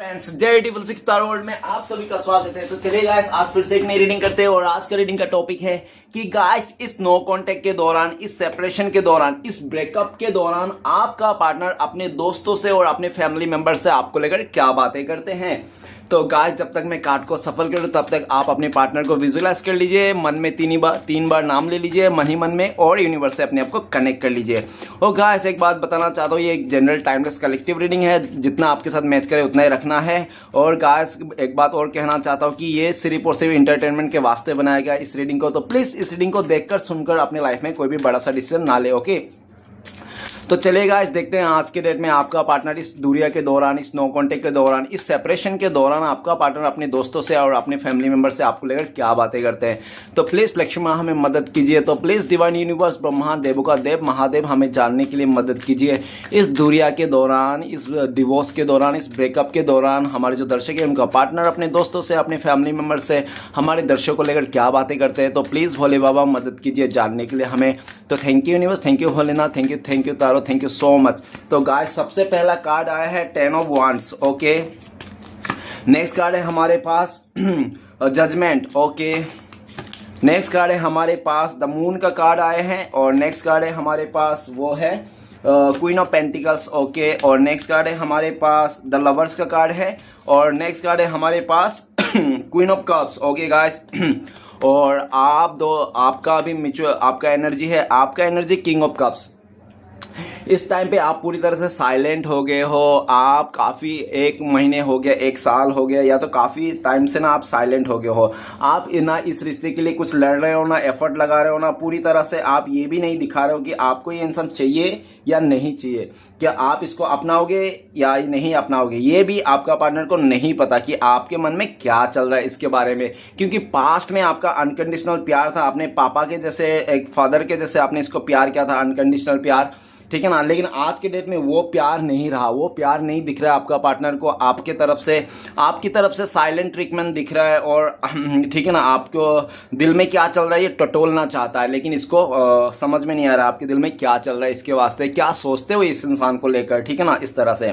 Friends derivative 6 star world में आप सभी का स्वागत है। तो चलिए गाइस, आज फिर से एक नई रीडिंग करते हैं और आज का रीडिंग का टॉपिक है कि गाइस इस नो कांटेक्ट के दौरान, इस सेपरेशन के दौरान, इस ब्रेकअप के दौरान आपका पार्टनर अपने दोस्तों से और अपने फैमिली मेंबर से आपको लेकर क्या बातें करते हैं। तो गाइस, जब तक मैं कार्ड को सफल करूं तब तक आप अपने पार्टनर को विजुअलाइज कर लीजिए, मन में तीन बार नाम ले लीजिए मन ही मन में और यूनिवर्स से अपने आप को कनेक्ट कर लीजिए। और गाइस, एक बात बताना चाहता हूँ, ये एक जनरल टाइमलेस कलेक्टिव रीडिंग है, जितना आपके साथ मैच करे उतना ही रखना है। और गाइस, एक बात और कहना चाहता हूँ कि ये सिर्फ और सिर्फ इंटरटेनमेंट के वास्ते बनाया गया इस रीडिंग को, तो प्लीज इस रीडिंग को देखकर सुनकर अपने लाइफ में कोई भी बड़ा सा डिसीजन ना ले। ओके, तो चलेगा, इस देखते हैं आज के डेट में आपका पार्टनर इस दूरिया के दौरान, इस नो कांटेक्ट के दौरान, इस सेपरेशन के दौरान आपका पार्टनर अपने दोस्तों से और अपने फैमिली मेंबर से आपको लेकर क्या बातें करते हैं। तो प्लीज लक्ष्मी माँ हमें मदद कीजिए। तो प्लीज डिवाइन यूनिवर्स, ब्रह्मा देवों का देव महादेव, हमें जानने के लिए मदद कीजिए। इस दूरिया के दौरान, इस डिवोर्स के दौरान, इस ब्रेकअप के दौरान हमारे जो दर्शक है उनका पार्टनर अपने दोस्तों से, अपने फैमिली मेंबर से, हमारे दर्शकों को लेकर क्या बातें करते हैं। तो प्लीज भोले बाबा मदद कीजिए जानने के लिए हमें। तो thank you universe, thank you Bholenath, thank you taro, thank you so much. तो गाइस, सबसे पहला कार्ड आया है 10 of wands. Okay, next card है हमारे पास जजमेंट। ओके, नेक्स्ट कार्ड है हमारे पास द मून का कार्ड आए हैं। और नेक्स्ट कार्ड है हमारे पास वो है क्वीन ऑफ पेंटिकल्स। ओके, और नेक्स्ट कार्ड है हमारे पास द लवर्स का कार्ड है। और नेक्स्ट कार्ड है हमारे पास queen of cups. Okay guys, और आपका अभी म्यूचुअल आपका एनर्जी है, आपका एनर्जी किंग ऑफ कप्स। इस टाइम पे आप पूरी तरह से साइलेंट हो गए हो। आप काफ़ी, 1 महीने हो गया, 1 साल हो गया, या तो काफ़ी टाइम से ना आप साइलेंट हो गए हो। आप ना इस रिश्ते के लिए कुछ लड़ रहे हो, ना एफर्ट लगा रहे हो, ना पूरी तरह से आप ये भी नहीं दिखा रहे हो कि आपको ये इंसान चाहिए या नहीं चाहिए, क्या आप इसको अपनाओगे या नहीं अपनाओगे। ये भी आपका पार्टनर को नहीं पता कि आपके मन में क्या चल रहा है इसके बारे में, क्योंकि पास्ट में आपका अनकंडीशनल प्यार था। अपने पापा के जैसे, एक फादर के जैसे आपने इसको प्यार किया था, अनकंडीशनल प्यार, ठीक है ना। लेकिन आज के डेट में वो प्यार नहीं रहा, वो प्यार नहीं दिख रहा है आपका पार्टनर को आपकी तरफ से साइलेंट ट्रीटमेंट दिख रहा है। और ठीक है ना, आपको दिल में क्या चल रहा है ये टटोलना चाहता है, लेकिन इसको समझ में नहीं आ रहा आपके दिल में क्या चल रहा है, इसके वास्ते क्या सोचते हो इस इंसान को लेकर, ठीक है ना, इस तरह से।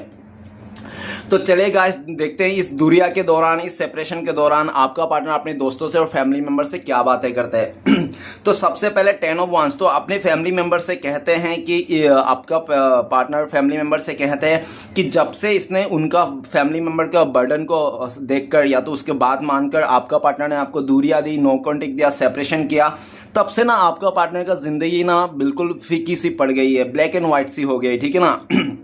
तो चलिए गाइस, देखते हैं इस दूरिया के दौरान, इस सेपरेशन के दौरान आपका पार्टनर अपने दोस्तों से और फैमिली मेंबर से क्या बातें करते हैं। तो सबसे पहले 10 ऑफ वांड्स, तो अपने फैमिली मेंबर से कहते हैं कि आपका पार्टनर फैमिली मेंबर से कहते हैं कि जब से इसने उनका फैमिली मेंबर का बर्डन को देखकर या तो उसके बात मानकर आपका पार्टनर ने आपको दूरिया दी, नो कांटेक्ट दिया, सेपरेशन किया, तब से ना आपका पार्टनर का जिंदगी ना बिल्कुल फीकी सी पड़ गई है, ब्लैक एंड व्हाइट सी हो गई, ठीक है ना।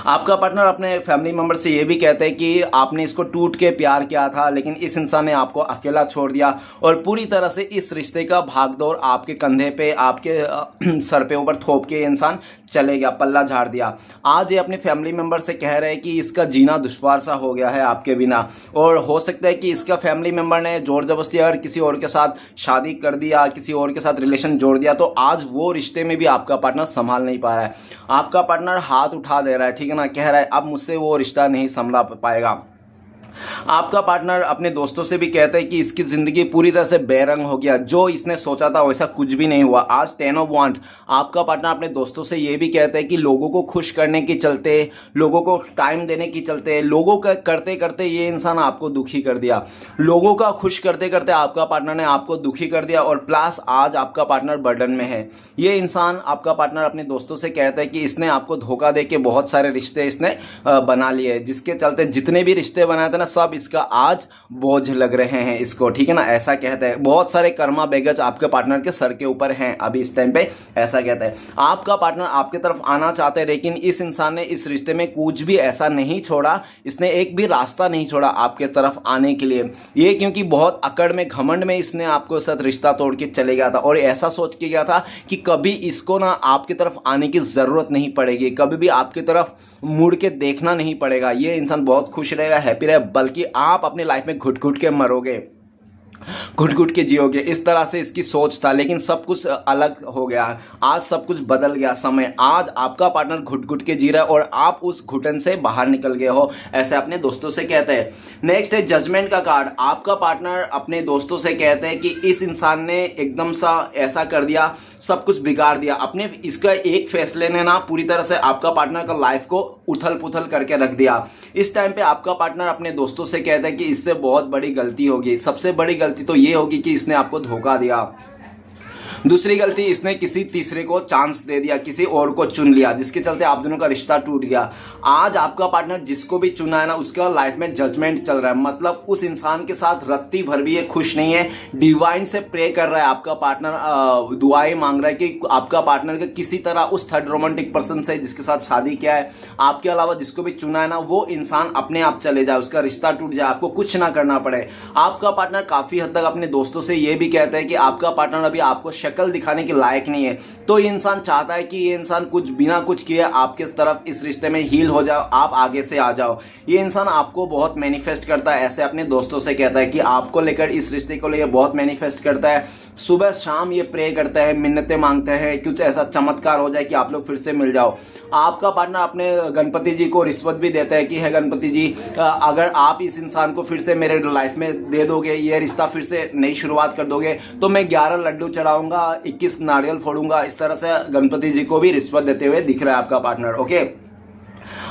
आपका पार्टनर अपने फैमिली मेंबर से ये भी कहते हैं कि आपने इसको टूट के प्यार किया था, लेकिन इस इंसान ने आपको अकेला छोड़ दिया और पूरी तरह से इस रिश्ते का भागदौड़ आपके कंधे पे, आपके सर पे ऊपर थोप के इंसान चले गया, पल्ला झाड़ दिया। आज ये अपने फैमिली मेंबर से कह रहे हैं कि इसका जीना दुश्वार सा हो गया है आपके बिना, और हो सकता है कि इसका फैमिली मेंबर ने जोर जबरदस्ती अगर किसी और के साथ शादी कर दिया, किसी और के साथ रिलेशन जोड़ दिया, तो आज वो रिश्ते में भी आपका पार्टनर संभाल नहीं पा रहा है। आपका पार्टनर हाथ उठा दे रहा है, ठीक है ना, कह रहा है अब मुझसे वो रिश्ता नहीं संभाल पाएगा। आपका पार्टनर अपने दोस्तों से भी कहता है कि इसकी जिंदगी पूरी तरह से बेरंग हो गया, जो इसने सोचा था वैसा कुछ भी नहीं हुआ। आज 10 ऑफ वांड, आपका पार्टनर अपने दोस्तों से ये भी कहता है कि लोगों को खुश करने के चलते, लोगों को टाइम देने के चलते, लोगों का करते करते ये इंसान आपको दुखी कर दिया। लोगों का खुश करते करते आपका पार्टनर ने आपको दुखी कर दिया, और प्लस आज आपका पार्टनर बर्डन में है। ये इंसान, आपका पार्टनर अपने दोस्तों से कहता है कि इसने आपको धोखा दे के बहुत सारे रिश्ते इसने बना लिए, जिसके चलते जितने भी रिश्ते बनाए थे ना, सब इसका आज बोझ लग रहे हैं इसको, ठीक है ना, ऐसा कहता है। बहुत सारे कर्मा बैगेज आपके पार्टनर के सर के ऊपर हैं अभी इस टाइम पे, ऐसा कहता है। आपका पार्टनर आपके तरफ आना चाहते हैं, लेकिन इस इंसान ने इस रिश्ते में कुछ भी ऐसा नहीं छोड़ा, इसने एक भी रास्ता नहीं छोड़ा आपके तरफ आने के लिए। ये क्योंकि बहुत अकड़ में, घमंड में इसने आपको साथ रिश्ता तोड़ के चले गया था, और ऐसा सोच के गया था कि कभी इसको ना आपकी तरफ आने की जरूरत नहीं पड़ेगी, कभी भी आपकी तरफ मुड़ के देखना नहीं पड़ेगा। ये इंसान बहुत खुश रहेगा, हैप्पी रहेगा, बल्कि आप अपनी लाइफ में घुट घुट के मरोगे, घुट घुट के जियोगे, इस तरह से इसकी सोच था। लेकिन सब कुछ अलग हो गया, आज सब कुछ बदल गया समय। आज आपका पार्टनर घुट घुट के जी रहा है और आप उस घुटन से बाहर निकल गए हो, ऐसे अपने दोस्तों से कहते हैं। नेक्स्ट है जजमेंट का कार्ड। आपका पार्टनर अपने दोस्तों से कहते हैं कि इस इंसान ने एकदम सा ऐसा कर दिया, सब कुछ बिगाड़ दिया। अपने इसका एक फैसले ने ना पूरी तरह से आपका पार्टनर का लाइफ को उथल पुथल करके रख दिया। इस टाइम पे आपका पार्टनर अपने दोस्तों से कहता है कि इससे बहुत बड़ी गलती होगी। सबसे बड़ी गलती तो ये होगी कि इसने आपको धोखा दिया। दूसरी गलती, इसने किसी तीसरे को चांस दे दिया, किसी और को चुन लिया, जिसके चलते आप दोनों का रिश्ता टूट गया। आज आपका पार्टनर जिसको भी चुना है ना, उसका लाइफ में जजमेंट चल रहा है। मतलब उस इंसान के साथ रत्ती भर भी ये खुश नहीं है। डिवाइन से प्रे कर रहा है आपका पार्टनर, दुआएं मांग रहा है कि आपका पार्टनर के किसी तरह उस थर्ड रोमांटिक पर्सन से जिसके साथ शादी किया है, आपके अलावा जिसको भी चुना है ना, वो इंसान अपने आप चले जाए, उसका रिश्ता टूट जाए, आपको कुछ ना करना पड़े। आपका पार्टनर काफी हद तक अपने दोस्तों से ये भी कहता है कि आपका पार्टनर अभी आपको शक्ल दिखाने के लायक नहीं है। तो ये इंसान चाहता है कि ये इंसान कुछ बिना कुछ किए आपके तरफ इस रिश्ते में हील हो जाओ, आप आगे से आ जाओ। ये इंसान आपको बहुत मैनिफेस्ट करता है, ऐसे अपने दोस्तों से कहता है कि आपको लेकर, इस रिश्ते को लेकर बहुत मैनिफेस्ट करता है। सुबह शाम ये प्रे करता है, मिन्नतें मांगते हैं, कुछ ऐसा चमत्कार हो जाए कि आप लोग फिर से मिल जाओ। आपका पार्टनर अपने गणपति जी को रिश्वत भी देता है कि है गणपति जी, अगर आप इस इंसान को फिर से मेरे लाइफ में दे दोगे, ये रिश्ता फिर से नई शुरुआत कर दोगे, तो मैं 11 लड्डू चढ़ाऊंगा, 21 नारियल फोड़ूंगा। इस तरह से गणपति जी को भी रिश्वत देते हुए दिख रहा है आपका पार्टनर। ओके,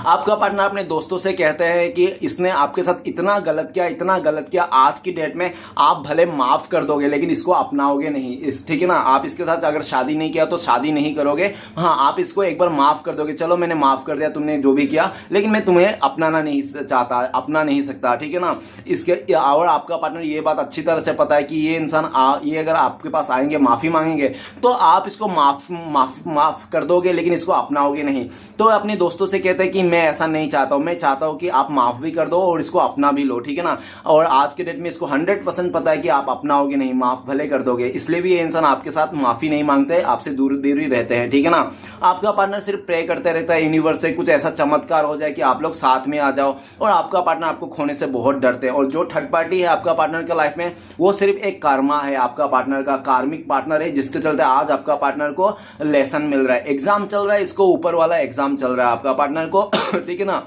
आपका पार्टनर अपने दोस्तों से कहते हैं कि इसने आपके साथ इतना गलत किया, इतना गलत किया, आज की डेट में आप भले माफ कर दोगे लेकिन इसको अपनाओगे नहीं। ठीक है ना, आप इसके साथ अगर शादी नहीं किया तो शादी नहीं करोगे, हाँ आप इसको एक बार माफ कर दोगे, चलो मैंने माफ कर दिया तुमने जो भी किया, लेकिन मैं तुम्हें अपनाना नहीं चाहता, अपना नहीं सकता। ठीक है ना, इसके और आपका पार्टनर ये बात अच्छी तरह से पता है कि ये इंसान ये अगर आपके पास आएंगे, माफी मांगेंगे, तो आप इसको माफ कर दोगे लेकिन इसको अपनाओगे नहीं। तो अपने दोस्तों से कहते हैं कि मैं ऐसा नहीं चाहता हूं, मैं चाहता हूं कि आप माफ भी कर दो और इसको अपना भी लो। ठीक है ना, और आज के डेट में इसको 100% पता है कि आप अपनाओगे नहीं, माफ भले कर दोगे, इसलिए भी ये इंसान आपके साथ माफी नहीं मांगते, आपसे दूर दूर ही रहते हैं। ठीक है ना, आपका पार्टनर सिर्फ प्रे करते रहता है यूनिवर्स से कुछ ऐसा चमत्कार हो जाए कि आप लोग साथ में आ जाओ, और आपका पार्टनर आपको खोने से बहुत डरते हैं। और जो थर्ड पार्टी है आपका पार्टनर के लाइफ में, वो सिर्फ एक कर्मा है, आपका पार्टनर का कार्मिक पार्टनर है, जिसके चलते आज आपका पार्टनर को लेसन मिल रहा है, एग्जाम चल रहा है, इसको ऊपर वाला एग्जाम चल रहा है आपका पार्टनर को। ठीक है ना,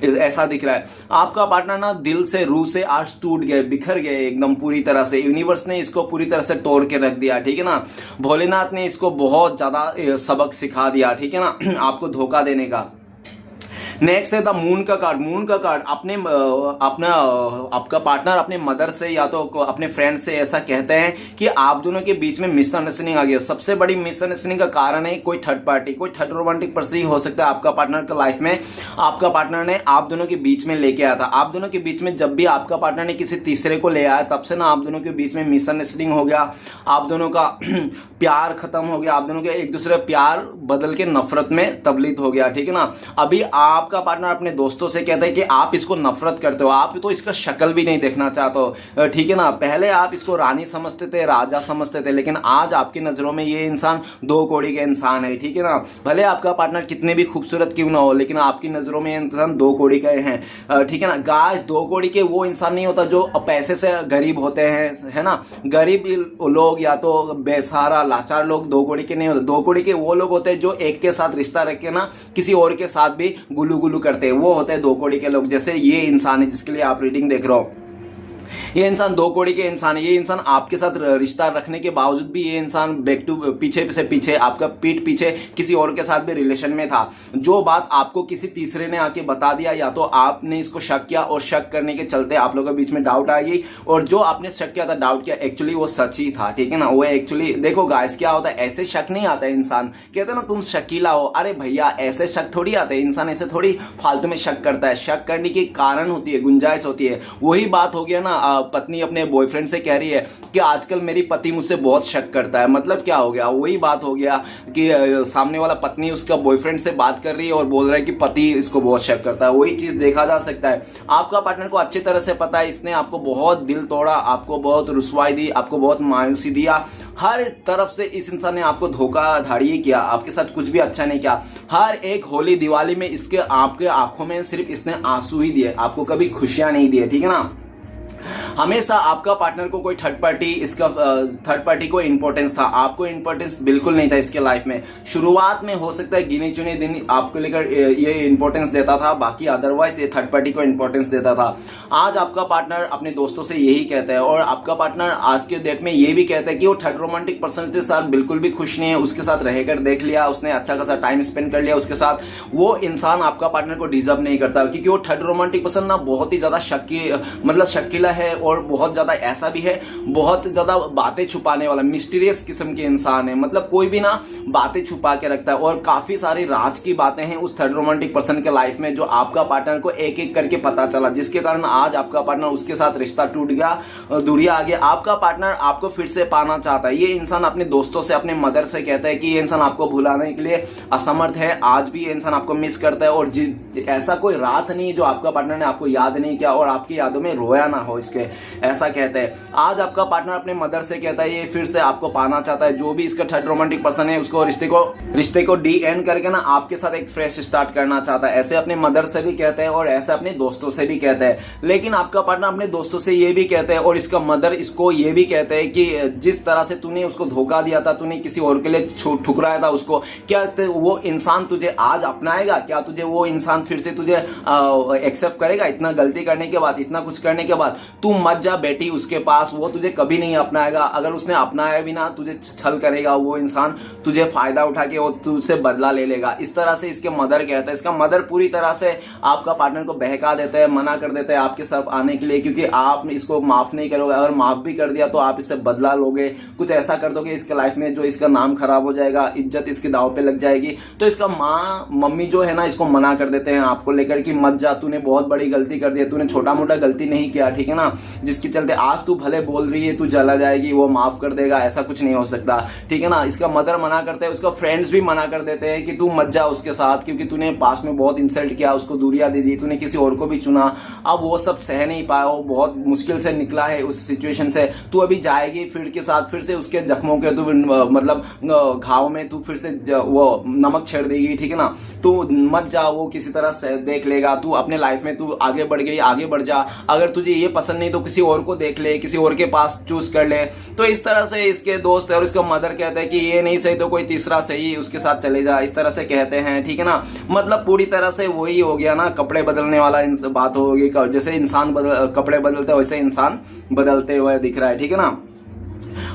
ऐसा दिख रहा है आपका पार्टनर ना दिल से, रूह से आज टूट गए, बिखर गए एकदम पूरी तरह से। यूनिवर्स ने इसको पूरी तरह से तोड़ के रख दिया। ठीक है ना, भोलेनाथ ने इसको बहुत ज्यादा सबक सिखा दिया। ठीक है ना, आपको धोखा देने का। नेक्स्ट है द मून का कार्ड। मून का कार्ड आपका पार्टनर अपने मदर से या तो अपने फ्रेंड से ऐसा कहते हैं कि आप दोनों के बीच में मिसअंडरस्टैंडिंग आ गई। सबसे बड़ी मिसअंडरस्टैंडिंग का कारण है कोई थर्ड पार्टी, कोई थर्ड रोमांटिक पर्सन हो सकता है आपका पार्टनर का लाइफ में। आपका पार्टनर ने आप दोनों के बीच में लेके आया था। आप दोनों के बीच में जब भी आपका पार्टनर ने किसी तीसरे को ले आया, तब से ना आप दोनों के बीच में मिसअंडरस्टैंडिंग हो गया, आप दोनों का प्यार खत्म हो गया, आप दोनों के एक दूसरे प्यार बदल के नफरत में तब्दील हो गया। ठीक है ना, अभी आपका पार्टनर अपने दोस्तों से कहता है कि आप इसको नफरत करते हो, आप तो इसका शक्ल भी नहीं देखना चाहते हो। ठीक है ना, पहले आप इसको रानी समझते थे, राजा समझते थे, लेकिन आज आपकी नजरों में ये इंसान 2 कौड़ी का इंसान है। ठीक है ना, भले आपका पार्टनर कितने भी खूबसूरत क्यों ना हो, लेकिन आपकी नजरों में इंसान 2 कौड़ी का है। ठीक है ना, गाइस 2 कौड़ी के वो इंसान नहीं होता जो पैसे से गरीब होते हैं, है ना। गरीब लोग या तो बेसहारा लाचार लोग 2 कौड़ी के नहीं होते। 2 कौड़ी के वो लोग होते हैं जो एक के साथ रिश्ता रख के ना किसी और के साथ भी गुलू गुलू करते हैं, वो होते हैं 2 कौड़ी के लोग। जैसे ये इंसान है जिसके लिए आप रीडिंग देख रहे हो, ये इंसान 2 कौड़ी के इंसान है। ये इंसान आपके साथ रिश्ता रखने के बावजूद भी ये इंसान बैक टू पीछे आपका पीठ पीछे किसी और के साथ भी रिलेशन में था। जो बात आपको किसी तीसरे ने आके बता दिया, या तो आपने इसको शक किया और शक करने के चलते आप लोगों के बीच में डाउट आ गई, और जो आपने शक किया था, डाउट किया, एक्चुअली वो सच ही था। ठीक है ना, वो एक्चुअली देखो गाइस क्या होता है, ऐसे शक नहीं आता है। इंसान कहते हैं ना तुम शकीला हो, अरे भैया ऐसे शक थोड़ी आते हैं। इंसान ऐसे थोड़ी फालतू में शक करता है, शक करने की कारण होती है, गुंजाइश होती है। वही बात हो गया ना, पत्नी अपने बॉयफ्रेंड से कह रही है कि आजकल मेरी पति मुझसे बहुत शक करता है। मतलब क्या हो गया, वही बात हो गया कि सामने वाला पत्नी उसका बॉयफ्रेंड से बात कर रही है और बोल रहा है कि पति इसको बहुत शक करता है। वही चीज देखा जा सकता है। आपका पार्टनर को अच्छी तरह से पता है, इसने आपको बहुत दिल तोड़ा, आपको बहुत रुसवाई दी, आपको बहुत मायूसी दिया। हर तरफ से इस इंसान ने आपको धोखाधड़ी किया, आपके साथ कुछ भी अच्छा नहीं किया। हर एक होली दिवाली में आपके आंखों में सिर्फ इसने आंसू ही दिए, आपको कभी खुशियां नहीं दिए। ठीक है ना, हमेशा आपका पार्टनर को कोई थर्ड पार्टी को इंपॉर्टेंस था, आपको इंपॉर्टेंस बिल्कुल नहीं था इसके लाइफ में। शुरुआत में हो सकता है गिने चुने दिन आपको लेकर ये इंपॉर्टेंस देता था, बाकी अदरवाइज ये थर्ड पार्टी को इंपॉर्टेंस देता था। आज आपका पार्टनर अपने दोस्तों से यही कहता है, और आपका पार्टनर आज के डेट में ये भी कहता है कि वो थर्ड रोमांटिक पर्सन के साथ बिल्कुल भी खुश नहीं है। उसके साथ रहकर देख लिया उसने, अच्छा खासा टाइम स्पेंड कर लिया उसके साथ, वो इंसान आपका पार्टनर को डिजर्व नहीं करता, क्योंकि वो थर्ड रोमांटिक पर्सन ना बहुत ही ज्यादा शकीला है, और बहुत ज्यादा ऐसा भी है, बहुत ज्यादा बातें छुपाने वाला मिस्टीरियस किस्म के इंसान है। मतलब कोई भी ना बातें छुपा के रखता है, और काफी सारी राज की बातें हैं उस थर्ड रोमांटिक पर्सन के लाइफ में, जो आपका पार्टनर को एक एक करके पता चला, जिसके कारण आज आपका पार्टनर उसके साथ रिश्ता टूट गया, दूरियां आ गई। आपका पार्टनर आपको फिर से पाना चाहता है। ये इंसान अपने दोस्तों से, अपने मदर से कहता है कि ये इंसान आपको भुलाने के लिए असमर्थ है, आज भी ये इंसान आपको मिस करता है, और ऐसा कोई रात नहीं जो आपका पार्टनर ने आपको याद नहीं किया और आपकी यादों में रोया ना हो इसके, ऐसा कहते हैं। आज आपका पार्टनर अपने मदर से कहता है ये फिर से आपको पाना चाहता है, जो भी इसका थर्ड रोमांटिक पर्सन है उसको रिश्ते को डी एंड करके ना आपके साथ एक फ्रेश स्टार्ट करना चाहता है। ऐसे अपने मदर से भी कहते हैं और ऐसे अपने दोस्तों से भी कहते हैं। लेकिन आपका पार्टनर अपने दोस्तों से ये भी कहते हैं और इसका मदर इसको ये भी कहते हैं कि जिस तरह से तूने उसको धोखा दिया था, तूने किसी और के लिए ठुकराया था उसको, क्या वो इंसान तुझे आज अपनाएगा? क्या तुझे वो इंसान फिर से तुझे एक्सेप्ट करेगा? इतना गलती करने के बाद, इतना कुछ करने के बाद तू मत जा बेटी उसके पास, वो तुझे कभी नहीं अपनाएगा। अगर उसने अपनाया भी ना, तुझे छल करेगा वो इंसान, तुझे फायदा उठा के वो तुझसे बदला ले लेगा। इस तरह से इसके मदर कहता है। इसका मदर पूरी तरह से आपका पार्टनर को बहका देता है, मना कर देता है आपके साथ आने के लिए, क्योंकि आप इसको माफ नहीं करोगे। अगर माफ भी कर दिया तो आप इससे बदला लोगे, कुछ ऐसा कर दोगे इसके लाइफ में जो इसका नाम खराब हो जाएगा, इज्जत इसके दाव पे लग जाएगी। तो इसका मम्मी जो है ना, इसको मना कर देते हैं आपको लेकर कि मत जा, तूने बहुत बड़ी गलती कर दी, तूने छोटा मोटा गलती नहीं किया, ठीक है ना, जिसके चलते आज तू भले बोल रही है तू जला जाएगी, वो माफ कर देगा, ऐसा कुछ नहीं हो सकता, ठीक है ना। इसका मदर मना करते हैं, उसका फ्रेंड्स भी मना कर देते हैं कि तू मत जा उसके साथ, क्योंकि तूने पास्ट में बहुत इंसल्ट किया, उसको दूरियां दे दी, तूने किसी और को भी चुना, अब वो सब सह नहीं पाया, वो बहुत मुश्किल से निकला है उस सिचुएशन से। तू अभी जाएगी फिर के साथ, फिर से उसके जख्मों के तू मतलब घाव में तू फिर से वो नमक छेड़ देगी, ठीक है ना। तू मत जा, वो किसी तरह से देख लेगा, तू अपने लाइफ में तू आगे बढ़ गई, आगे बढ़ जा, अगर तुझे ये पसंद नहीं तो किसी और को देख ले, किसी और के पास चूज कर ले। तो इस तरह से इसके दोस्त और इसका मदर कहते हैं कि ये नहीं सही तो कोई तीसरा सही, उसके साथ चले जा, इस तरह से कहते हैं, ठीक है ना। मतलब पूरी तरह से वही हो गया ना, कपड़े बदलने वाला बात होगी, जैसे इंसान कपड़े बदलते वैसे इंसान बदलते हुए दिख रहा है, ठीक है ना।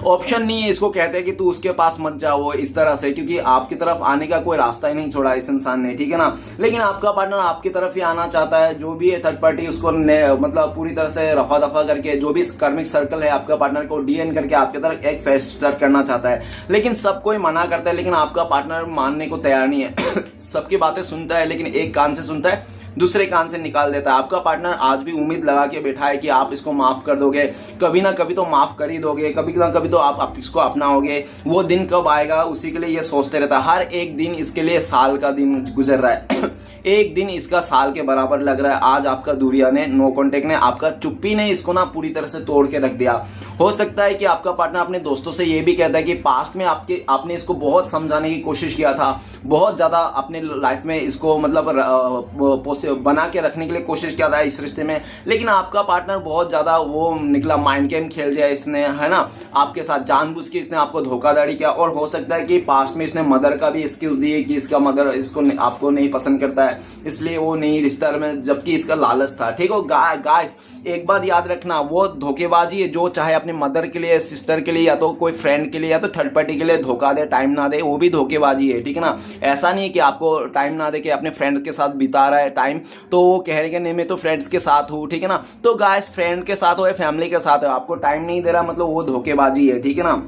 ऑप्शन नहीं है, इसको कहते हैं कि तू उसके पास मत जाओ इस तरह से, क्योंकि आपकी तरफ आने का कोई रास्ता ही नहीं छोड़ा इस इंसान ने, ठीक है ना। लेकिन आपका पार्टनर आपकी तरफ ही आना चाहता है, जो भी है थर्ड पार्टी उसको मतलब पूरी तरह से रफा दफा करके, जो भी कार्मिक सर्कल है आपका पार्टनर को डीएन करके आपकी तरफ एक फेस स्टार्ट करना चाहता है। लेकिन सब कोई मना करता है, लेकिन आपका पार्टनर मानने को तैयार नहीं है। सबकी बातें सुनता है, लेकिन एक कान से सुनता है दूसरे कान से निकाल देता है। आपका पार्टनर आज भी उम्मीद लगा के बैठा है कि आप इसको माफ कर दोगे, कभी ना कभी तो माफ कर ही दोगे, कभी ना कभी तो आप इसको अपनाओगे। वो दिन कब आएगा उसी के लिए ये सोचते रहता है। हर एक दिन इसके लिए साल का दिन गुजर रहा है। एक दिन इसका साल के बराबर लग रहा है। आज आपका दूरिया ने, नो कॉन्टेक्ट ने, आपका चुप्पी ने इसको ना पूरी तरह से तोड़ के रख दिया। हो सकता है कि आपका पार्टनर अपने दोस्तों से ये भी कहता है कि पास्ट में आपने इसको बहुत समझाने की कोशिश किया था, बहुत ज्यादा अपने लाइफ में इसको मतलब बना के रखने के लिए कोशिश किया था इस रिश्ते में, लेकिन आपका पार्टनर बहुत ज्यादा वो निकला, माइंड गेम खेल दिया इसने, है ना, आपके साथ जानबूझ के इसने आपको धोखाधड़ी किया। और हो सकता है कि पास्ट में इसने मदर का भी एक्सक्यूज दिए कि इसका मदर इसको आपको नहीं पसंद करता है, इसलिए वो नहीं रिश्ता में, जबकि इसका लालच था, ठीक हो। गाइस एक बात याद रखना, वो धोखेबाजी है जो चाहे अपने मदर के लिए, सिस्टर के लिए, या तो कोई फ्रेंड के लिए, या तो थर्ड पार्टी के लिए धोखा दे, टाइम ना दे, वो भी धोखेबाजी है, ठीक है ना। ऐसा नहीं है कि आपको टाइम ना दे के अपने फ्रेंड के साथ बिता रहा है टाइम, तो वो कह रहे नहीं मैं तो फ्रेंड्स के साथ हूँ, ठीक है ना। तो गाइस फ्रेंड के साथ हो या फैमिली के साथ हो, आपको टाइम नहीं दे रहा मतलब वो धोखेबाजी है, ठीक है ना।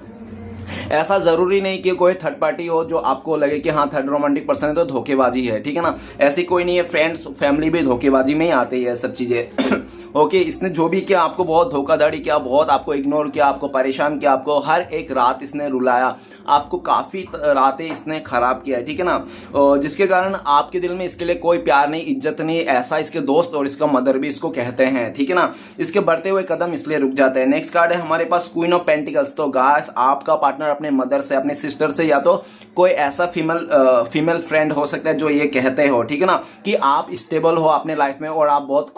ऐसा जरूरी नहीं कि कोई थर्ड पार्टी हो जो आपको लगे कि हाँ थर्ड रोमांटिक पर्सन है तो धोखेबाजी है, ठीक है ना। ऐसी कोई नहीं है, फ्रेंड्स फैमिली भी धोखेबाजी में ही आती है सब चीजें। ओके, इसने जो भी किया, आपको बहुत धोखाधड़ी किया, बहुत आपको इग्नोर किया, आपको परेशान किया, आपको हर एक रात इसने रुलाया, आपको काफी रातें इसने खराब किया, ठीक है ना। जिसके कारण आपके दिल में इसके लिए कोई प्यार नहीं, इज्जत नहीं, ऐसा इसके दोस्त और इसका मदर भी इसको कहते हैं, ठीक है ना। इसके बढ़ते हुए कदम इसलिए रुक जाते हैं। नेक्स्ट कार्ड है हमारे पास क्वीन ऑफ पेंटिकल्स। तो गाइस आपका पार्टनर पार्टनर अपने मदर से, अपने सिस्टर से, या तो कोई ऐसा फीमेल फ्रेंड हो सकता है जो ये कहते हो, ठीक है ना, कि आप स्टेबल हो अपने लाइफ में और आप बहुत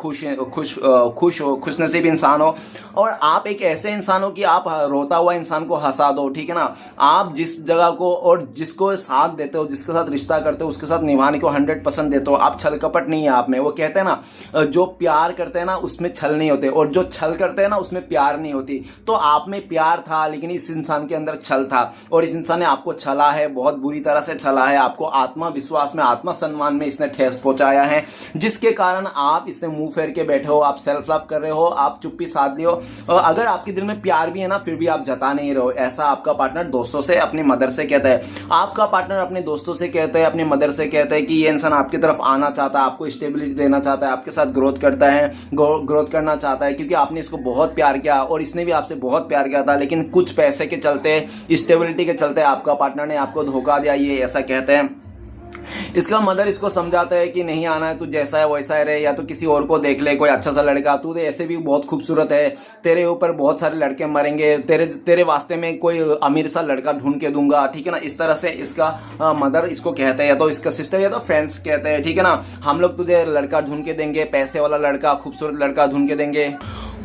खुश नसीब इंसान हो, और आप एक ऐसे इंसान हो कि आप रोता हुआ इंसान को हंसा दो, ठीक है ना। आप जिस जगह को और जिसको साथ देते हो, जिसके साथ रिश्ता करते हो, उसके साथ निभाने को 100% देते हो। आप छल कपट नहीं है आप में। वो कहते हैं ना, जो प्यार करते हैं ना उसमें छल नहीं होते, और जो छल करते हैं ना उसमें प्यार नहीं होती। तो आप में प्यार था लेकिन इस इंसान के अंदर छल था, और इस इंसान ने आपको छला है, बहुत बुरी तरह से छला है। आपको आत्मविश्वास में, आत्मसम्मान में इसने ठेस पहुंचाया है, जिसके कारण आप इससे मुंह फेर के बैठे हो, आप सेल्फ लव कर रहे हो, आप चुप्पी साध लियो। अगर आपके दिल में प्यार भी है ना, फिर भी आप जता नहीं रहे हो। ऐसा आपका पार्टनर दोस्तों से, अपनी मदर से कहता है। आपका पार्टनर अपने दोस्तों से कहता है, अपनी मदर से कहता है कि ये इंसान आपकी तरफ आना चाहता है, आपको स्टेबिलिटी देना चाहता है, आपके साथ ग्रोथ करना चाहता है, क्योंकि आपने इसको बहुत प्यार किया और इसने भी आपसे बहुत प्यार किया था। लेकिन कुछ पैसे के चलते, स्टेबिलिटी के चलते आपका पार्टनर ने आपको धोखा दिया, ये ऐसा कहते हैं। इसका मदर इसको समझाता है कि नहीं आना है, तू जैसा है वैसा है रहे, या तो किसी और को देख ले, कोई अच्छा सा लड़का, तू ऐसे भी बहुत खूबसूरत है, तेरे ऊपर बहुत सारे लड़के मरेंगे, तेरे वास्ते में कोई अमीर सा लड़का ढूंढ के दूंगा, ठीक है ना। इस तरह से इसका मदर इसको कहते हैं, या तो इसका सिस्टर या तो फ्रेंड्स कहते हैं, ठीक है ना, हम लोग तुझे लड़का ढूंढ के देंगे, पैसे वाला लड़का, खूबसूरत लड़का ढूंढ के देंगे।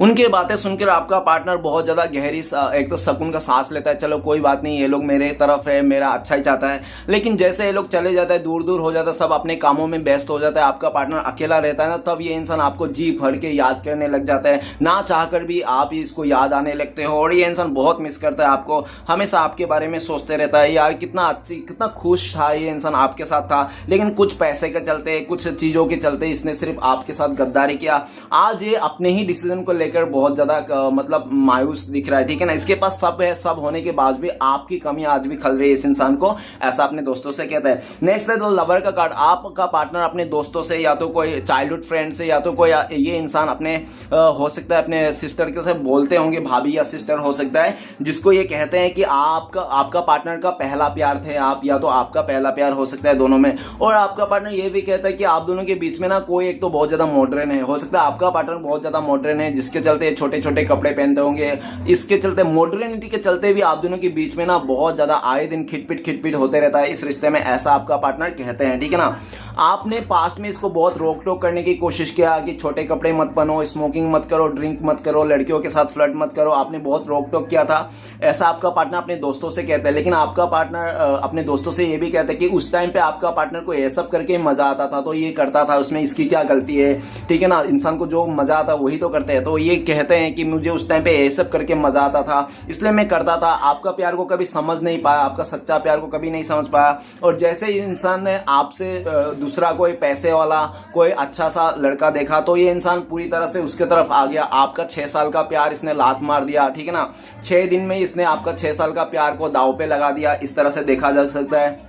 उनके बातें सुनकर आपका पार्टनर बहुत ज्यादा गहरी एक तो सुकून का सांस लेता है, चलो कोई बात नहीं, ये लोग मेरे तरफ है, मेरा अच्छा ही चाहता है। लेकिन जैसे ये लोग चले जाता है, दूर दूर हो जाता है, सब अपने कामों में व्यस्त हो जाता है, आपका पार्टनर अकेला रहता है ना, तब ये इंसान आपको जी भर के याद करने लग जाता है। ना चाहकर भी आप ही इसको याद आने लगते हो, और ये इंसान बहुत मिस करता है आपको, हमेशा आपके बारे में सोचते रहता है, यार कितना खुश था ये इंसान, आपके साथ था, लेकिन कुछ पैसे के चलते, कुछ चीजों के चलते इसने सिर्फ आपके साथ गद्दारी किया। आज ये अपने ही डिसीजन को लेकर बहुत ज्यादा मतलब मायूस दिख रहा है, ठीक है ना। इसके पास सब है, सब होने के बाद भी आपकी कमी आज भी खल रही है इस इंसान को, ऐसा अपने दोस्तों से कहता है। नेक्स्ट है तो लवर का कार्ड। आपका पार्टनर अपने दोस्तों से, या तो कोई चाइल्डहुड फ्रेंड से, या तो कोई ये इंसान अपने हो सकता है अपने सिस्टर के साथ बोलते होंगे, भाभी या सिस्टर हो सकता है, जिसको ये कहते हैं कि आपका पार्टनर का पहला प्यार थे आप, या तो आपका पहला प्यार हो सकता है दोनों में। और आपका पार्टनर ये भी कहता है कि आप दोनों के बीच में ना कोई एक तो बहुत ज्यादा मॉडर्न है, हो सकता है आपका पार्टनर बहुत ज्यादा मॉडर्न है, जिसके चलते छोटे छोटे कपड़े पहनते होंगे, इसके चलते, मॉडर्निटी के चलते भी आप दोनों के बीच में ना बहुत ज्यादा आए दिन खिटपिट होते रहता है इस रिश्ते में, ऐसा आपका पार्टनर कहते हैं, ठीक है ना। आपने पास्ट में इसको बहुत रोक टोक करने की कोशिश किया कि छोटे कपड़े मत पहनो, स्मोकिंग मत करो, ड्रिंक मत करो, लड़कियों के साथ फ्लर्ट मत करो, आपने बहुत रोक टोक किया था, ऐसा आपका पार्टनर अपने दोस्तों से कहता है। लेकिन आपका पार्टनर अपने दोस्तों से ये भी कहता है कि उस टाइम पे आपका पार्टनर को ये सब करके मजा आता था, तो ये करता था, उसमें इसकी क्या गलती है, ठीक है ना। इंसान को जो मजा आता वही तो करते हैं, तो ये कहते हैं कि मुझे उस टाइम पे ये सब करके मजा आता था, इसलिए मैं करता था। आपका प्यार को कभी समझ नहीं पाया, आपका सच्चा प्यार को कभी नहीं समझ पाया, और जैसे इंसान ने आपसे दूसरा कोई पैसे वाला, कोई अच्छा सा लड़का देखा, तो ये इंसान पूरी तरह से उसके तरफ आ गया। आपका 6 साल का प्यार इसने लात मार दिया, ठीक है ना। 6 दिन में इसने आपका 6 साल का प्यार को दांव पे लगा दिया, इस तरह से देखा जा सकता है।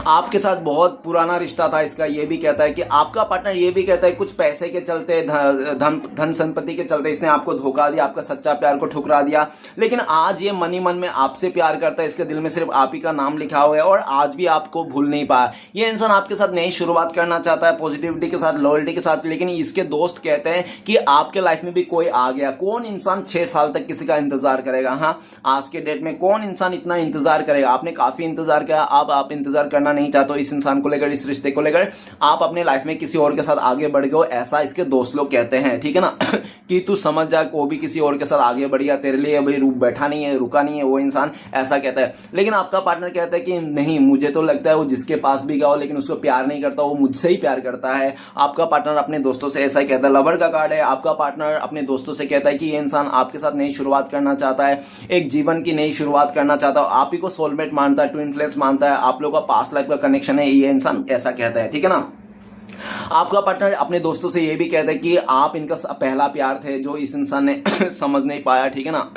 आपके साथ बहुत पुराना रिश्ता था इसका, ये भी कहता है कि आपका पार्टनर ये भी कहता है कुछ पैसे के चलते, धन संपत्ति के चलते इसने आपको धोखा दिया, आपका सच्चा प्यार को ठुकरा दिया। लेकिन आज ये मनी मन में आपसे प्यार करता है, इसके दिल में सिर्फ आप ही का नाम लिखा हुआ है, और आज भी आपको भूल नहीं पाया। ये इंसान आपके साथ नई शुरुआत करना चाहता है, पॉजिटिविटी के साथ, लॉयल्टी के साथ। लेकिन इसके दोस्त कहते हैं कि आपके लाइफ में भी कोई आ गया। कौन इंसान 6 साल तक किसी का इंतजार करेगा? हाँ, आज के डेट में कौन इंसान इतना इंतजार करेगा? आपने काफी इंतजार किया, अब आप इंतजार करना नहीं चाहते हो इस इंसान को लेकर, इस रिश्ते को लेकर, आप अपने लाइफ में किसी और के साथ आगे बढ़ गए हो, ऐसा इसके दोस्त लोग कहते हैं, ठीक है ना। कि तू समझ जा, वो भी किसी और के साथ आगे बढ़ गया, तेरे लिए अभी बैठा नहीं है, रुका नहीं है वो इंसान, ऐसा कहता है। लेकिन आपका पार्टनर कहता है कि नहीं, मुझे तो लगता है वो जिसके पास भी गया हो लेकिन उसको प्यार नहीं करता, वो मुझसे ही प्यार करता है। आपका पार्टनर अपने दोस्तों से ऐसा कहता है। लवर का कार्ड है। आपका पार्टनर अपने दोस्तों से कहता है कि ये इंसान आपके साथ नई शुरुआत करना चाहता है, एक जीवन की नई शुरुआत करना चाहता है, आप ही को सोलमेट मानता है, ट्विन फ्लेम्स मानता है, आप लोगों का पास्ट लाइफ का कनेक्शन है, ये इंसान ऐसा कहता है, ठीक है ना। आपका पार्टनर अपने दोस्तों से ये भी कहता है कि आप इनका पहला प्यार थे, जो इस इंसान ने समझ नहीं पाया, ठीक है ना।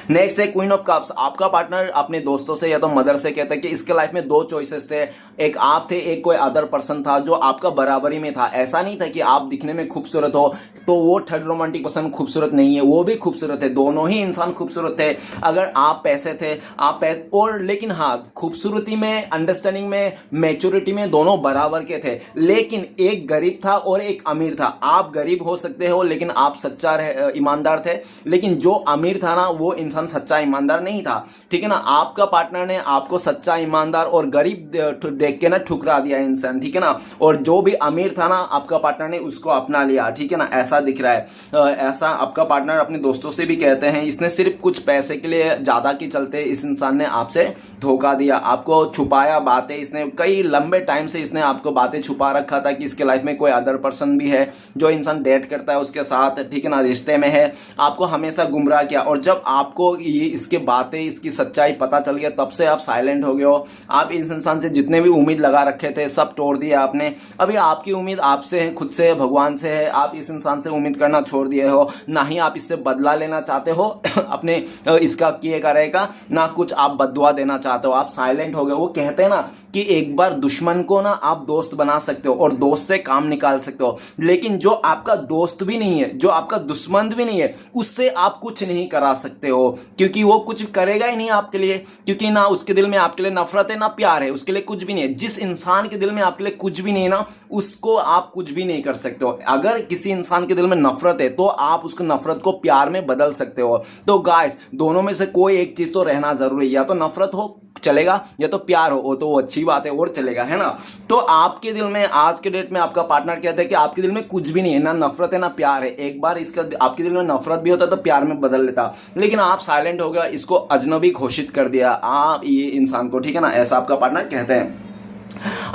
नेक्स्ट है क्वीन ऑफ कप्स। आपका पार्टनर अपने दोस्तों से या तो मदर से कहता है कि इसके लाइफ में 2 चॉइसेस थे, एक आप थे, एक कोई अदर पर्सन था जो आपका बराबरी में था। ऐसा नहीं था कि आप दिखने में खूबसूरत हो तो वो थर्ड रोमांटिक पर्सन खूबसूरत नहीं है, वो भी खूबसूरत है, दोनों ही इंसान खूबसूरत थे। अगर आप पैसे थे, आप पैसे, और लेकिन हाँ, खूबसूरती में, अंडरस्टैंडिंग में, मैच्योरिटी में दोनों बराबर के थे। लेकिन एक गरीब था और एक अमीर था। आप गरीब हो सकते हो लेकिन आप सच्चा ईमानदार थे, लेकिन जो अमीर था ना, वो इंसान इंसान सच्चा ईमानदार नहीं था, ठीक है ना। आपका पार्टनर ने आपको सच्चा ईमानदार और गरीब देख के ना ठुकरा दिया इंसान, ठीक है ना। और जो भी अमीर था ना आपका पार्टनर ने उसको अपना लिया, ठीक है ना। ऐसा दिख रहा है। ऐसा आपका पार्टनर अपने दोस्तों से भी कहते हैं, इसने सिर्फ कुछ पैसे के लिए ज्यादा के चलते इस इंसान ने आपसे धोखा दिया, आपको छुपाया बातें। इसने कई लंबे टाइम से इसने आपको बातें छुपा रखा था कि इसके लाइफ में कोई अदर पर्सन भी है जो इंसान डेट करता है उसके साथ, ठीक है ना, रिश्ते में है। आपको हमेशा गुमराह किया और जब आपको ये इसके बातें इसकी सच्चाई पता चल गया तब से आप साइलेंट हो गए हो। आप इस इंसान से जितने भी उम्मीद लगा रखे थे सब तोड़ दिया आपने। अभी आपकी उम्मीद आपसे है, खुद से, भगवान से है। आप इस इंसान से उम्मीद करना छोड़ दिए हो, ना ही आप इससे बदला लेना चाहते हो अपने इसका किए करेगा, ना कुछ आप बददुआ देना चाहते हो। आप साइलेंट हो गए। वो कहते हैं ना कि एक बार दुश्मन को ना आप दोस्त बना सकते हो और दोस्त से काम निकाल सकते हो, लेकिन जो आपका दोस्त भी नहीं है, जो आपका दुश्मन भी नहीं है, उससे आप कुछ नहीं करा सकते हो, क्योंकि वो कुछ करेगा ही नहीं आपके लिए, क्योंकि ना उसके दिल में आपके लिए नफरत है ना प्यार है, उसके लिए कुछ भी नहीं है। जिस इंसान के दिल में आपके लिए कुछ भी नहीं है ना, उसको आप कुछ भी नहीं कर सकते हो। अगर किसी इंसान के दिल में नफरत है तो आप उसको नफरत को प्यार में बदल सकते हो। तो गाइस, दोनों में से कोई एक चीज तो रहना जरूरी है, या तो नफरत हो चलेगा या तो प्यार हो, वो तो अच्छी बात है और चलेगा, है ना। तो आपके दिल में आज के डेट में आपका पार्टनर कहता है कि आपके दिल में कुछ भी नहीं है, ना नफरत है ना प्यार है। एक बार इसका आपके दिल में नफरत भी होता तो प्यार में बदल लेता, लेकिन आप साइलेंट हो गया, इसको अजनबी घोषित कर दिया आप ये इंसान को, ठीक है ना। ऐसा आपका पार्टनर कहते हैं।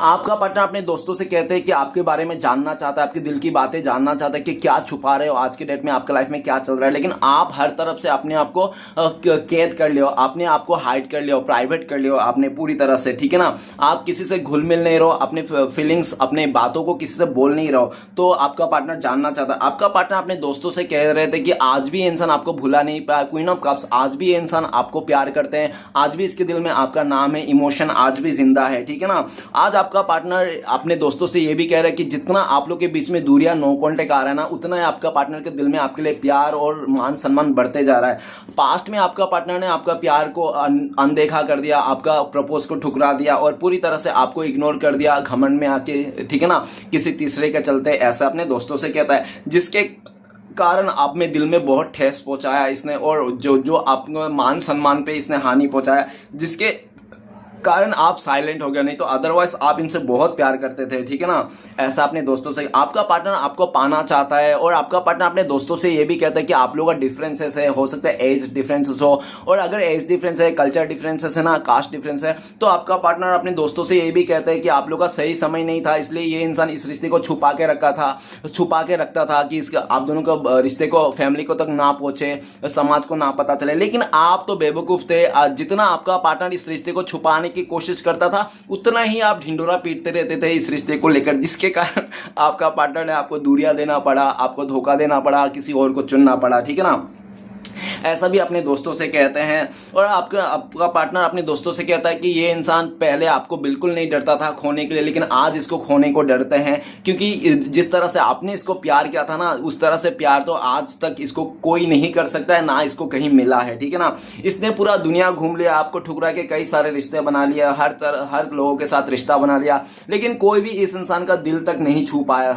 आपका पार्टनर अपने दोस्तों से कहते हैं कि आपके बारे में जानना चाहता है, आपके दिल की बातें जानना चाहता है कि क्या छुपा रहे हो, आज के डेट में आपके लाइफ में क्या चल रहा है। लेकिन आप हर तरफ से अपने आप को कैद कर लियो, आपने आपको हाइड कर लियो, प्राइवेट कर लियो आपने पूरी तरह से, ठीक है ना। आप किसी से घुल मिल नहीं रहो, अपने फीलिंग्स, अपने बातों को किसी से बोल नहीं रहो। तो आपका पार्टनर जानना चाहता है। आपका पार्टनर अपने दोस्तों से कह रहे थे कि आज भी ये इंसान आपको भुला नहीं पाया, क्वीन ऑफ कप्स, आज भी ये इंसान आपको प्यार करते हैं, आज भी इसके दिल में आपका नाम है, इमोशन आज भी जिंदा है, ठीक है ना। आज आपका पार्टनर अपने दोस्तों से ये भी कह रहा है कि जितना आप लोग के बीच में दूरियां, नो कांटेक्ट आ रहा है ना, उतना ही आपका पार्टनर के दिल में आपके लिए प्यार और मान सम्मान बढ़ते जा रहा है। पास्ट में आपका पार्टनर ने आपका प्यार को अनदेखा कर दिया, आपका प्रपोज को ठुकरा दिया और पूरी तरह से आपको इग्नोर कर दिया घमंड में आके, ठीक है ना, किसी तीसरे के चलते। ऐसा अपने दोस्तों से कहता है, जिसके कारण आप में दिल में बहुत ठेस पहुंचाया इसने, और जो आपको मान सम्मान पे इसने हानि पहुंचाया, जिसके कारण आप साइलेंट हो गया। नहीं तो अदरवाइज आप इनसे बहुत प्यार करते थे, ठीक है ना। ऐसा अपने दोस्तों से आपका पार्टनर आपको पाना चाहता है, और आपका पार्टनर अपने दोस्तों से ये भी कहता है कि आप लोगों का डिफरेंसेस है, हो सकता है एज डिफरेंसेस हो, और अगर एज डिफरेंस है, कल्चर डिफरेंसेस है ना, कास्ट डिफरेंस है, तो आपका पार्टनर अपने दोस्तों से ये भी कहता है कि आप लोग का सही समय नहीं था, इसलिए ये इंसान इस रिश्ते को छुपा के रखता था कि इसका आप दोनों का रिश्ते को, फैमिली को तक ना पहुंचे, समाज को ना पता चले। लेकिन आप तो बेवकूफ थे। जितना आपका पार्टनर इस रिश्ते को छुपाने की कोशिश करता था, उतना ही आप ढिंडोरा पीटते रहते थे इस रिश्ते को लेकर, जिसके कारण आपका पार्टनर ने आपको दूरियां देना पड़ा, आपको धोखा देना पड़ा, किसी और को चुनना पड़ा, ठीक है ना। ऐसा भी अपने दोस्तों से कहते हैं। और आपका पार्टनर अपने दोस्तों से कहता है कि ये इंसान पहले आपको बिल्कुल नहीं डरता था खोने के लिए, लेकिन आज इसको खोने को डरते हैं, क्योंकि जिस तरह से आपने इसको प्यार किया था ना, उस तरह से प्यार तो आज तक इसको कोई नहीं कर सकता है, ना इसको कहीं मिला है, ठीक है ना। इसने पूरा दुनिया घूम लिया, आपको ठुकरा के कई सारे रिश्ते बना लिया, हर लोगों के साथ रिश्ता बना लिया, लेकिन कोई भी इस इंसान का दिल तक नहीं छू पाया।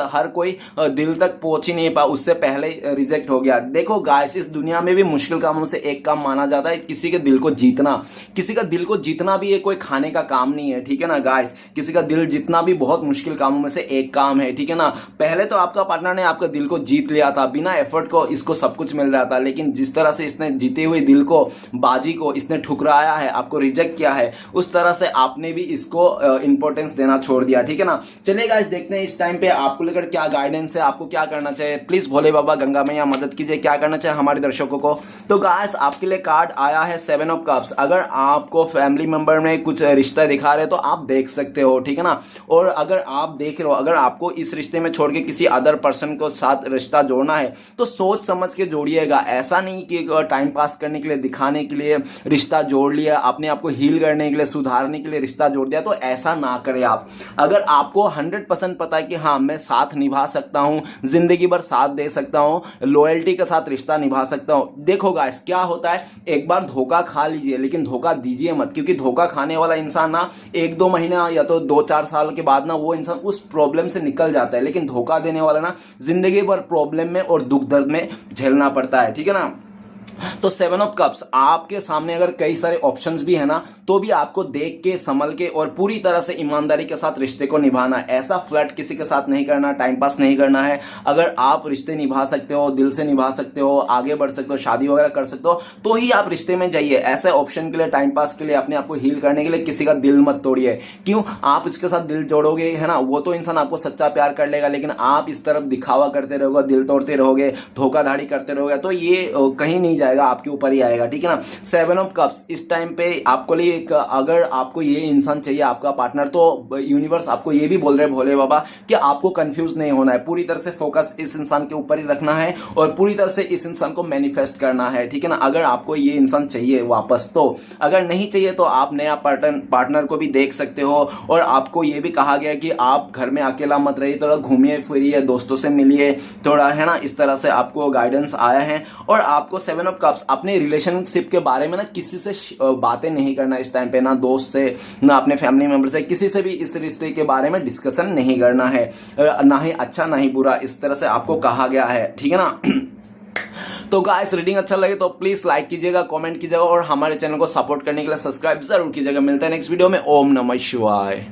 हर कोई दिल तक पहुंच ही नहीं पाया, उससे पहले रिजेक्ट हो गया। देखो गाइस, इस दुनिया में भी मुश्किल कामों से एक काम माना जाता है किसी के दिल को जीतना। किसी का दिल को जीतना भी ये कोई खाने का काम नहीं है, ठीक है ना गाइस। किसी का दिल जीतना भी बहुत मुश्किल कामों में से एक काम है, ठीक है ना। पहले तो आपका पार्टनर ने आपका दिल को जीत लिया था, बिना एफर्ट को इसको सब कुछ मिल रहा था, लेकिन जिस तरह से इसने जीते हुए दिल को, बाजी को इसने ठुकराया है, आपको रिजेक्ट किया है, उस तरह से आपने भी इसको इंपॉर्टेंस देना छोड़ दिया, ठीक है ना। चलिए गाइस, देखते हैं इस टाइम पे आपको लेकर क्या गाइडेंस है, आपको क्या करना चाहिए। प्लीज भोले बाबा, गंगा मैया मदद कीजिए, क्या करना चाहिए हमारे दर्शकों को। तो गाइस, आपके लिए कार्ड आया है 7 ऑफ कप्स। अगर आपको फैमिली मेंबर में कुछ रिश्ता दिखा रहे तो आप देख सकते हो, ठीक है ना। और अगर आप देख रहे हो, अगर आपको इस रिश्ते में छोड़ के किसी अदर पर्सन को साथ रिश्ता जोड़ना है तो सोच समझ के जोड़िएगा। ऐसा नहीं कि टाइम पास करने के लिए, दिखाने के लिए रिश्ता जोड़ लिया, अपने आप को हील करने के लिए, सुधारने के लिए रिश्ता जोड़ दिया, तो ऐसा ना करें आप। अगर आपको 100% पता है कि हाँ, मैं साथ निभा सकता हूं, जिंदगी भर साथ दे सकता हूं, लॉयल्टी के साथ रिश्ता निभा सकता हूं, देखो गाइस क्या होता है, एक बार धोखा खा लीजिए, लेकिन धोखा दीजिए मत, क्योंकि धोखा खाने वाला इंसान ना 1-2 महीना या तो 2-4 साल के बाद ना वो इंसान उस प्रॉब्लम से निकल जाता है, लेकिन धोखा देने वाला ना जिंदगी भर प्रॉब्लम में और दुख दर्द में झेलना पड़ता है, ठीक है ना। तो सेवन ऑफ कप्स आपके सामने अगर कई सारे ऑप्शंस भी है ना, तो भी आपको देख के संभल के और पूरी तरह से ईमानदारी के साथ रिश्ते को निभाना है। ऐसा फ्लर्ट किसी के साथ नहीं करना, टाइम पास नहीं करना है। अगर आप रिश्ते निभा सकते हो, दिल से निभा सकते हो, आगे बढ़ सकते हो, शादी वगैरह कर सकते हो, तो ही आप रिश्ते में जाइए। ऐसे ऑप्शन के लिए, टाइम पास के लिए, अपने आप को हील करने के लिए किसी का दिल मत तोड़िए। क्यों? आप इसके साथ दिल जोड़ोगे है ना, वो तो इंसान आपको सच्चा प्यार कर लेगा, लेकिन आप इस तरफ दिखावा करते रहोगे, दिल तोड़ते रहोगे, धोखाधड़ी करते रहोगे, तो ये कहीं नहीं जाएगा, आपके ऊपर ही आएगा। ठीक है ना। सेवन ऑफ कप्स इस टाइम पे आपको लिए एक, अगर आपको ये इंसान चाहिए आपका पार्टनर, तो यूनिवर्स आपको ये भी बोल रहे हैं भोले बाबा कि आपको कंफ्यूज नहीं होना है, पूरी तरह से फोकस इस इंसान के ऊपर ही रखना है और पूरी तरह से इस इंसान को मैनिफेस्ट करना है। ठीक है ना। अगर आपको ये इंसान चाहिए वापस, तो अगर नहीं चाहिए तो आप नया पार्टनर को भी देख सकते हो। और आपको ये भी कहा गया कि आप घर में अकेला मत रहिए, थोड़ा घूमिए फिरिए, दोस्तों से मिलिए थोड़ा, है ना। इस तरह से आपको गाइडेंस आया है। और आपको सेवन ऑफ कप्स अपने रिलेशनशिप के बारे में ना किसी से बातें नहीं करना इस टाइम पे, ना दोस्त से, ना अपने फैमिली मेंबर से, किसी से भी इस रिश्ते के बारे में डिस्कशन नहीं करना है, ना ही अच्छा ना ही बुरा, इस तरह से आपको कहा गया है। ठीक है ना। तो गाइस रीडिंग अच्छा लगे तो प्लीज लाइक कीजिएगा, कमेंट कीजिएगा और हमारे चैनल को सपोर्ट करने के लिए सब्सक्राइब जरूर कीजिएगा। मिलते हैं नेक्स्ट वीडियो में। ओम नमः शिवाय।